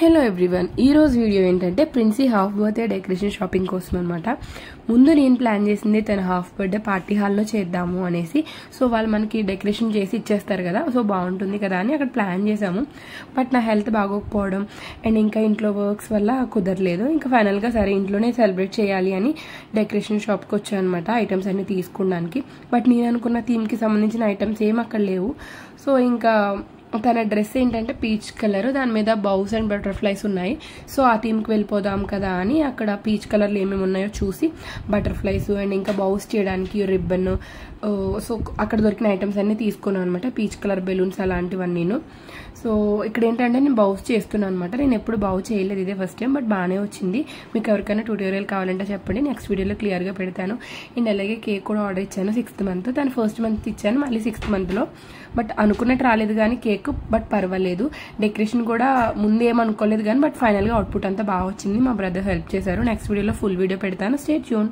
Hello everyone, ఈరోజు video ఏంటంటే Princy half birthday decoration shopping కోసం అనమాట. ముందు నేను ప్లాన్ చేసింది తన హాఫ్ బర్త్డే పార్టీ హాల్లో చేద్దాము అనేసి. సో వాళ్ళు మనకి డెకరేషన్ చేసి ఇచ్చేస్తారు కదా, సో బాగుంటుంది కదా అని అక్కడ ప్లాన్ చేసాము. బట్ నా హెల్త్ బాగోకపోవడం అండ్ ఇంకా ఇంట్లో వర్క్స్ వల్ల కుదరలేదు. ఇంకా ఫైనల్గా సరే ఇంట్లోనే సెలబ్రేట్ చేయాలి అని డెకరేషన్ షాప్కి వచ్చాను అనమాట ఐటమ్స్ అన్ని తీసుకోవడానికి. బట్ నేను అనుకున్న థీమ్కి సంబంధించిన ఐటమ్స్ ఏం అక్కడ లేవు. సో ఇంకా తన డ్రెస్ ఏంటంటే పీచ్ కలర్, దాని మీద బౌస్ అండ్ బటర్ఫ్లైస్ ఉన్నాయి. సో ఆ థీమ్కి వెళ్ళిపోదాం కదా అని అక్కడ పీచ్ కలర్లు ఏమేమి ఉన్నాయో చూసి బటర్ఫ్లైస్ అండ్ ఇంకా బౌస్ చేయడానికి రిబ్బన్, సో అక్కడ దొరికిన ఐటమ్స్ అన్ని తీసుకున్నాను అనమాట. పీచ్ కలర్ బెలూన్స్ అలాంటివన్నీ. సో ఇక్కడ ఏంటంటే నేను బౌస్ చేస్తున్నాను అనమాట. నేను ఎప్పుడు బౌ చేయలేదు, ఇదే ఫస్ట్ టైం. బట్ బాగానే వచ్చింది. మీకు ఎవరికైనా ట్యూటోరియల్ కావాలంటే చెప్పండి, నెక్స్ట్ వీడియోలో క్లియర్గా పెడతాను. అండ్ అలాగే కేక్ కూడా ఆర్డర్ ఇచ్చాను 6th month. దాని 1st month ఇచ్చాను, మళ్ళీ 6th monthలో. బట్ అనుకున్నట్టు రాలేదు కానీ కేక్, బట్ పర్వాలేదు. డెకరేషన్ కూడా ముందు ఏమనుకోలేదు కానీ బట్ ఫైనల్గా అవుట్పుట్ అంతా బాగా వచ్చింది. మా బ్రదర్ హెల్ప్ చేశారు. నెక్స్ట్ వీడియోలో ఫుల్ వీడియో పెడతాను. Stay tune.